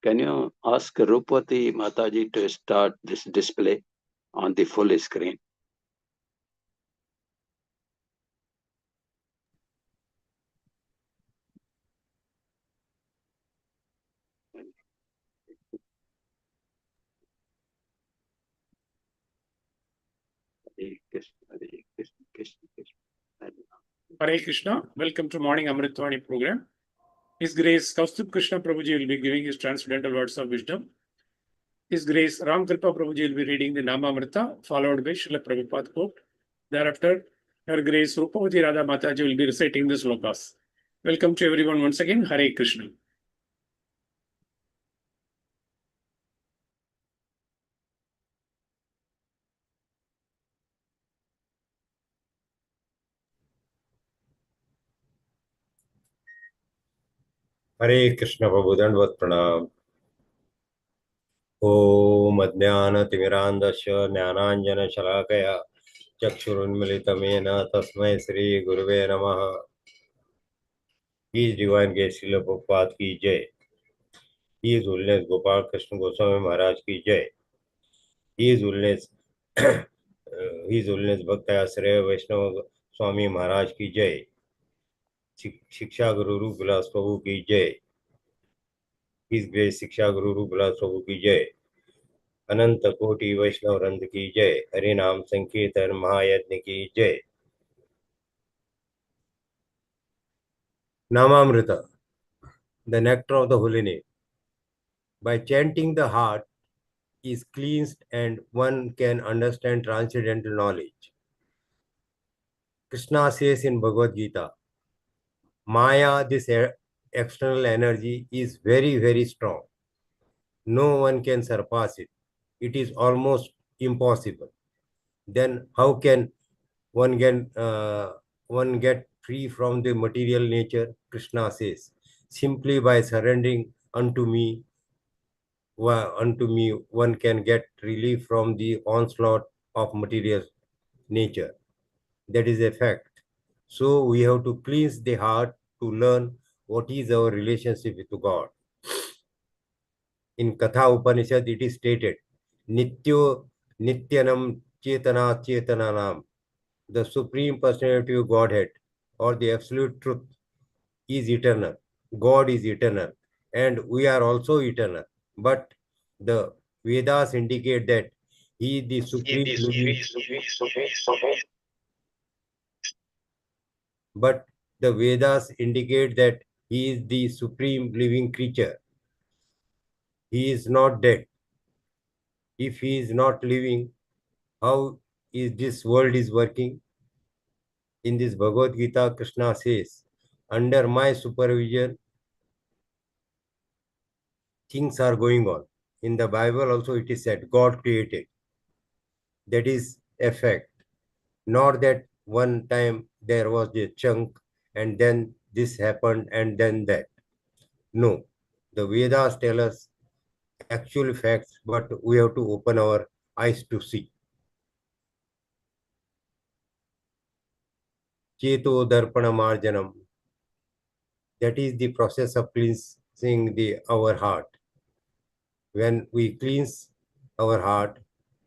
Can you ask Rupati Mataji to start this display on the full screen? Hare Krishna, Hare Krishna, Krishna Krishna, Hare Ram. Hare Krishna. Welcome to Morning Amrut Vani program. His Grace Kaustubha Krishna Prabhuji will be giving his transcendental words of wisdom. His Grace Ram Kripa Prabhuji will be reading the Namamrita, followed by Srila Prabhupada quote. Thereafter, Her Grace Rupavati Radha Mataji will be reciting the slokas. Welcome to everyone once again. Hare Krishna. हरे कृष्ण प्रभु दंडवत प्रणाम। ओम अज्ञानतिमिरान्धस्य ज्ञानाञ्जनशलाकया चक्षुरुन्मिलितं तस्मै श्री गुरुवे नमः। His Divine Grace Srila Prabhupada की जय। His Holiness Gopal Krishna Goswami महाराज की जय। His Holiness His Holiness भक्ताश्रय वैष्णव स्वामी महाराज की जय। शिक्षा गुरु रूप विलास प्रभु की जय। His Grace शिक्षा गुरु रूप विलास प्रभु की जय। अनंत कोटि वैष्णव वृंद की जय। हरि नाम संकीर्तन महायज्ञ की जय। Namamrita, the nectar of the holy name. By chanting, the heart is cleansed and one can understand transcendental knowledge. Krishna says in Bhagavad Gita, Maya, this external energy, is very, very strong. No one can surpass it. It is almost impossible. Then how can one get free from the material nature? Krishna says, simply by surrendering unto me, one can get relief from the onslaught of material nature. That is a fact. So we have to cleanse the heart to learn what is our relationship with God. In Katha Upanishad, it is stated, Nityo Nityanam Chetana Chetananam. The Supreme Personality of Godhead or the Absolute Truth is eternal. God is eternal and we are also eternal. But the Vedas indicate that He is the supreme living. But the Vedas indicate that He is the supreme living creature. He is not dead. If He is not living, how is this world is working? In this Bhagavad Gita, Krishna says, under my supervision, things are going on. In the Bible also it is said, God created. That is a fact. Not that one time there was a chunk and then this happened and then that. No. The Vedas tell us actual facts, but we have to open our eyes to see. Cheto Darpana Marjanam. That is the process of cleansing our heart. When we cleanse our heart,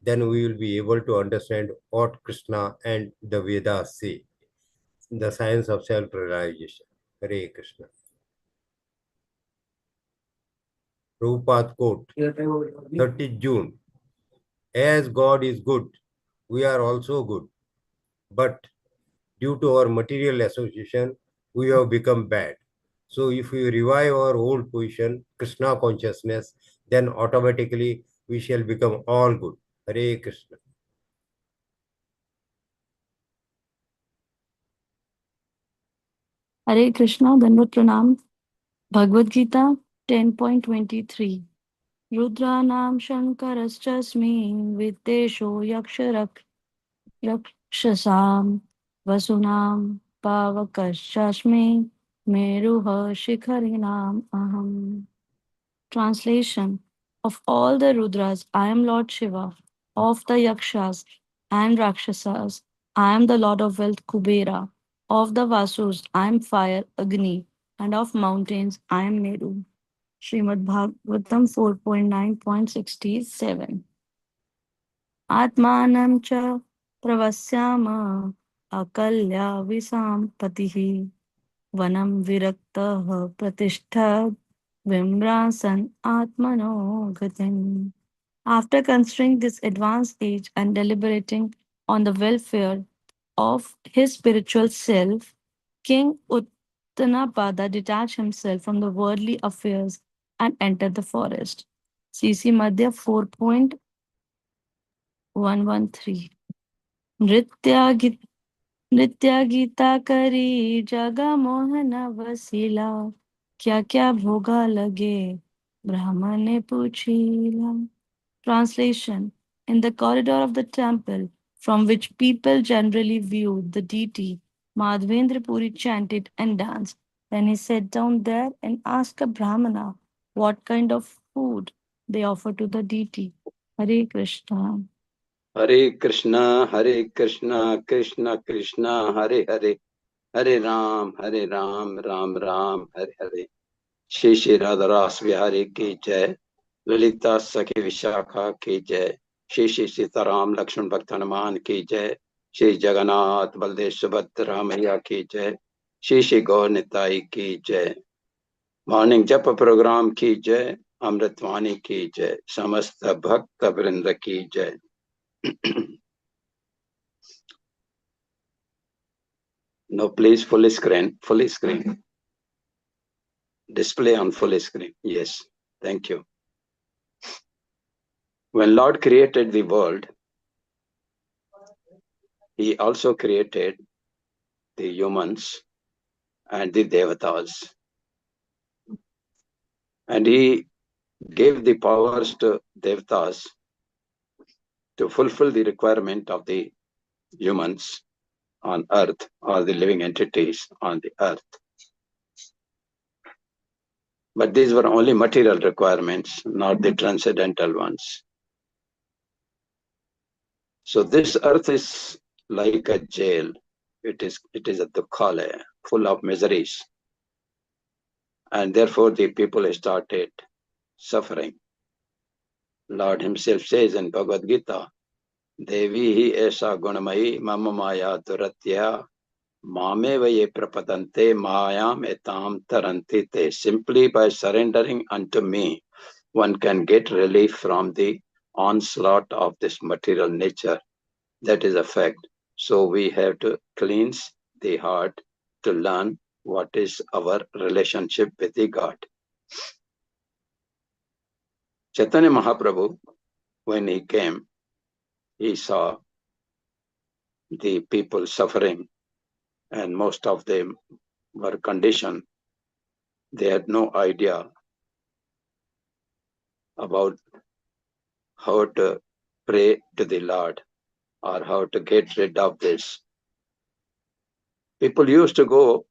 then we will be able to understand what Krishna and the Vedas say. The science of self-realization. Hare Krishna. Prabhupada quote, 30th June. As God is good, we are also good. But due to our material association, we have become bad. So if we revive our old position, Krishna consciousness, then automatically we shall become all good. Hare Krishna. Hare Krishna, Dandavat Pranam. Bhagavad Gita 10.23. Rudranam Shankarastasmi Vittesho Yakshasam Vasunam Pavakashasmi Meruha Shikharinam Aham. Translation. Of all the Rudras, I am Lord Shiva. Of the Yakshas and Rakshasas, I am the Lord of Wealth Kubera. Of the Vasus, I am fire Agni. And of mountains, I am Meru. Srimad Bhagavatam 4.9.67. Atmanam cha pravasyama akalya visam patihi vanam virakta pratishtha vimrasan atmano gatim. After considering this advanced age and deliberating on the welfare of his spiritual self, King Uttanapada detached himself from the worldly affairs and entered the forest. CC Madhya 4.113. Nritya गी- नृत्या गीता करी जगा मोहन वसीला क्या क्या भोगा लगे ब्राह्मण ने पूछीला. Translation. In the corridor of the temple, from which people generally viewed the deity, Madhvendra Puri chanted and danced. Then he sat down there and asked a Brahmana what kind of food they offer to the deity. Hare Krishna. Hare Krishna, Krishna Krishna, Hare Hare, Hare Ram, Ram Ram, Hare Hare. Shri Shri Radha Ras Vihari ki jai, Lalita Sakhi Vishakha ki jai, Shri Shri Sitaram Lakshman Bhakt Hanuman ki jai, Shri Jagannath Baldev Subhadra Maiya ki jai, Shri Shri Gaur Nitai ki jai. Morning Japa program ki jai, Amrut Vani ki jai, Samasta Bhakta Vrinda ki jai. No, please, full screen, full screen. Display on full screen. Yes, thank you. When Lord created the world, he also created the humans and the devatas. And he gave the powers to devatas to fulfill the requirement of the humans on earth or the living entities on the earth. But these were only material requirements, not the transcendental ones. So this earth is like a jail. It is a dukkhalaya, full of miseries. And therefore the people started suffering. Lord himself says in Bhagavad Gita, Devi hi esa gunamayi mama maya duratya mameva ye prapadante mayam etam tarantite. Simply by surrendering unto me, one can get relief from the onslaught of this material nature. That is a fact. So we have to cleanse the heart to learn what is our relationship with the God. Chaitanya Mahaprabhu, when he came, he saw the people suffering, and most of them were conditioned. They had no idea about how to pray to the Lord or how to get rid of this. People used to go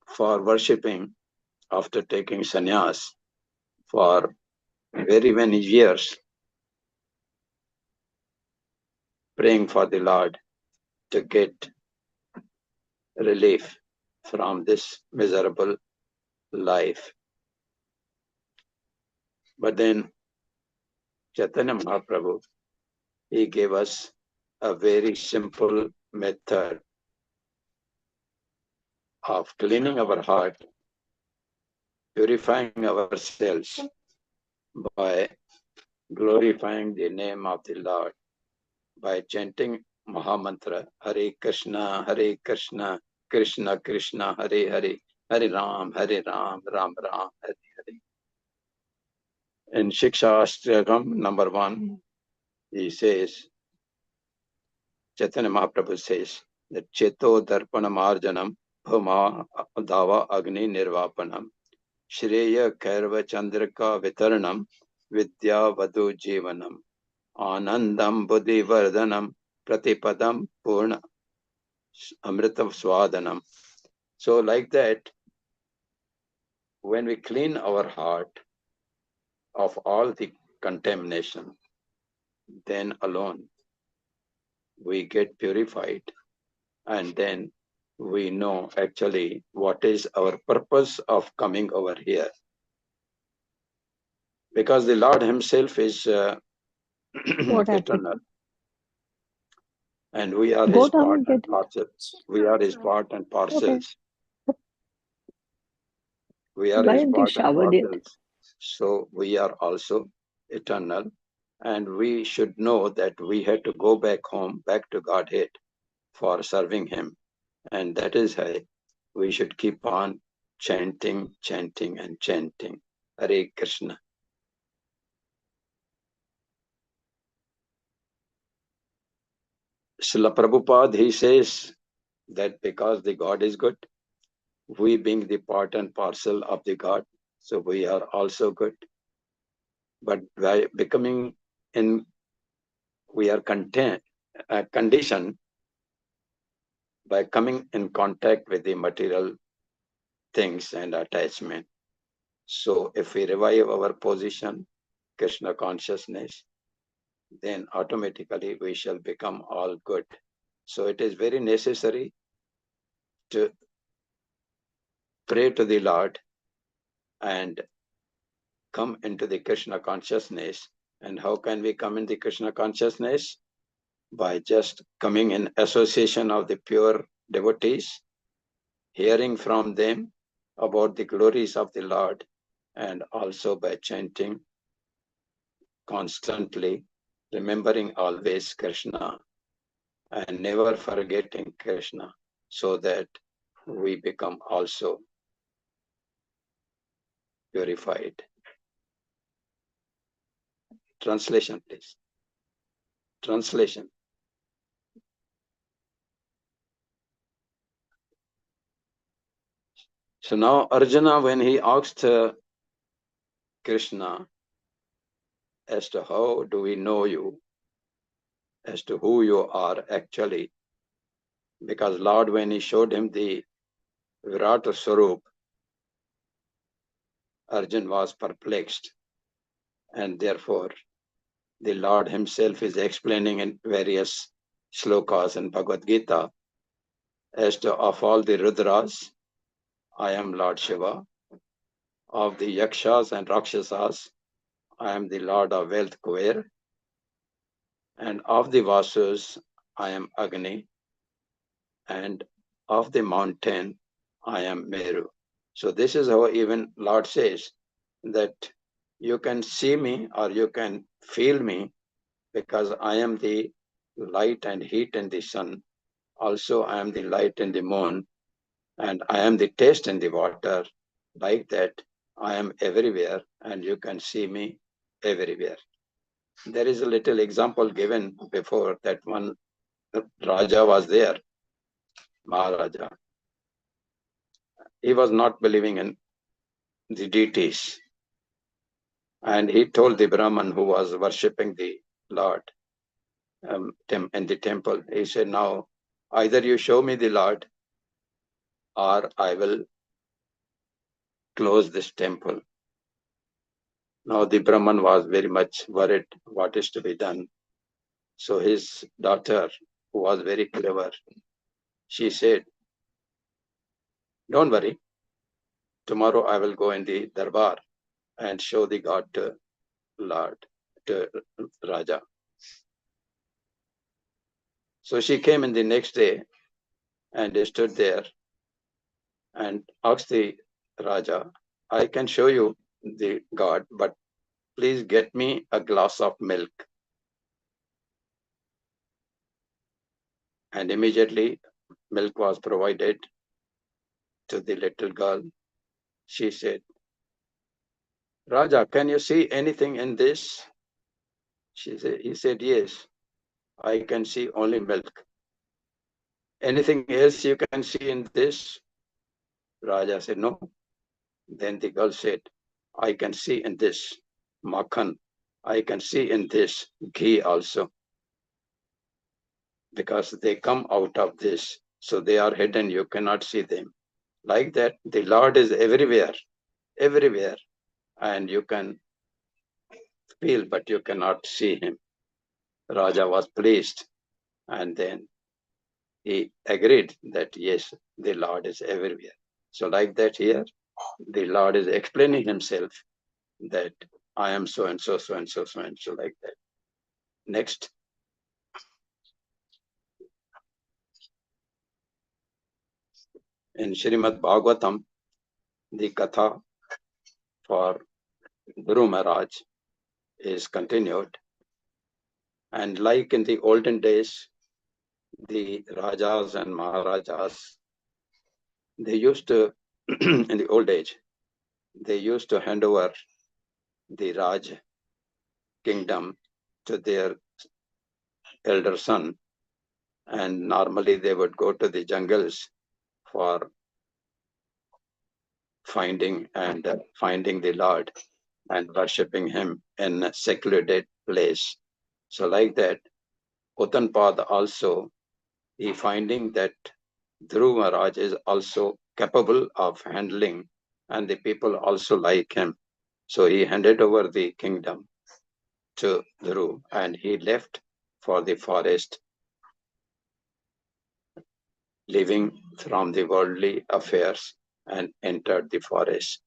for worshipping after taking sannyas for very many years, praying for the Lord to get relief from this miserable life. But then Chaitanya Mahaprabhu, he gave us a very simple method of cleaning our heart, purifying ourselves by glorifying the name of the Lord, by chanting Mahamantra, Hare Krishna, Krishna Krishna, Hare Hare, Hare Ram, Ram Ram, Hare Hare. In Shiksha Ashtagam number 1, he says, Chaitanya Mahaprabhu says that Cheto Darpana Marjanam Bhuma Dava Agni Nirvapanam Shreya Kairva Chandrika Vitaranam Vidya Vadu Jivanam Anandam Buddhi Vardhanam Pratipadam Purna Amritav Swadanam. So like that, when we clean our heart of all the contamination, then alone we get purified, and then we know actually what is our purpose of coming over here. Because the Lord himself is What happened? eternal. And we are Go his down part and and get it. parcels. We are his part and Okay. parcels. We are Why his haven't you part and showered yet? parcels. So we are also eternal. And we should know that we had to go back home, back to Godhead for serving him. And that is why we should keep on chanting, chanting, and chanting. Hare Krishna. Srila Prabhupada, he says that because the God is good, we being the part and parcel of the God, so we are also good. But by becoming in, we are conditioned by coming in contact with the material things and attachment. So if we revive our position, Krishna consciousness, then automatically we shall become all good. So it is very necessary to pray to the Lord and come into the Krishna consciousness. And how can we come in the Krishna consciousness? By just coming in association of the pure devotees, hearing from them about the glories of the Lord, and also by chanting constantly, remembering always Krishna and never forgetting Krishna, so that we become also purified. Translation, please. Translation. So now Arjuna, when he asked Krishna as to how do we know you, as to who you are actually, because Lord, when he showed him the Virata Swarup, Arjun was perplexed, and therefore the Lord himself is explaining in various slokas in Bhagavad Gita as to of all the Rudras, I am Lord Shiva. Of the Yakshas and Rakshasas, I am the Lord of Wealth Kuber. And of the Vasus, I am Agni. And of the mountain, I am Meru. So this is how even Lord says that you can see me or you can feel me because I am the light and heat in the sun. Also, I am the light in the moon, and I am the taste in the water. Like that, I am everywhere, and you can see me everywhere. There is a little example given before that one Raja was there, Maharaja. He was not believing in the deities. And he told the Brahman who was worshipping the Lord in the temple, he said, now, either you show me the Lord or I will close this temple. Now the Brahman was very much worried what is to be done. So his daughter, who was very clever, she said, don't worry, tomorrow I will go in the darbar and show the God to Lord, to Raja. So she came in the next day and stood there and asked the Raja, I can show you the God, but please get me a glass of milk. And immediately milk was provided to the little girl. She said, Raja, can you see anything in this? He said, yes, I can see only milk. Anything else you can see in this? Raja said, no. Then the girl said, I can see in this makhan. I can see in this ghee also. Because they come out of this. So they are hidden. You cannot see them. Like that, the Lord is everywhere, everywhere. And you can feel, but you cannot see him. Raja was pleased. And then he agreed that yes, the Lord is everywhere. So like that here, the Lord is explaining himself that I am so and so, so and so, so and so, like that. Next. In Srimad Bhagavatam, the Katha for Dhruv Maharaj is continued. And like in the olden days, the Rajas and Maharajas, they used to, in the old age, they used to hand over the Raj kingdom to their elder son. And normally they would go to the jungles for finding the Lord and worshipping him in a secluded place. So like that, Uttanpad also, he finding that Dhruv Maharaj is also capable of handling and the people also like him. So he handed over the kingdom to Dhruv and he left for the forest, leaving from the worldly affairs and entered the forest.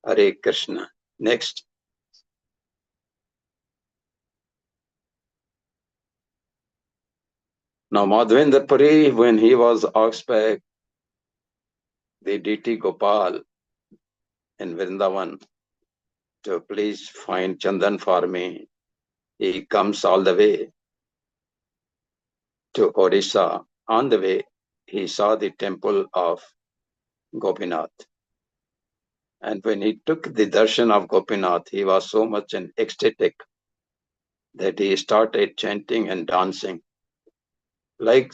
Hare Krishna. Next. Now Madhavendra Puri, when he was asked by the deity Gopal in Vrindavan to please find Chandan for me, he comes all the way to Odisha. On the way, he saw the temple of Gopinath. And when he took the darshan of Gopinath, he was so much ecstatic that he started chanting and dancing. Like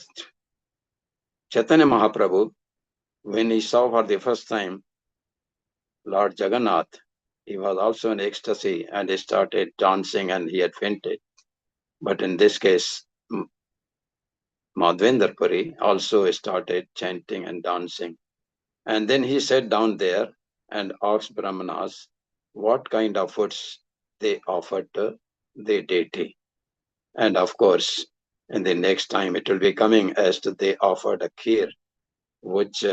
Chaitanya Mahaprabhu, when he saw for the first time Lord Jagannath, he was also in ecstasy and he started dancing and he had fainted. But in this case, Madhavendra Puri also started chanting and dancing. And then he sat down there and asked Brahmanas what kind of foods they offered to the deity. And of course, in the next time it will be coming as to they offered a kheer, which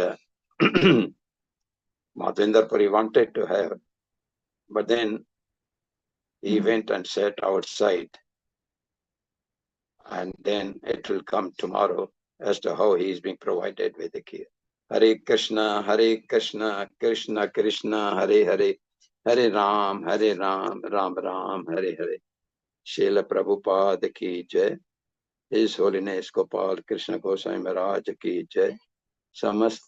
Madhavendra Puri wanted to have. But then he went and sat outside. And then it will come tomorrow as to how he is being provided with the kheer. Hare Krishna, Krishna Krishna, Hare Hare, Hare Ram, Ram Ram, Hare Hare. Srila Prabhupada ki jai. His Holiness Gopal Krishna Goswami Maharaj ki jai. Samast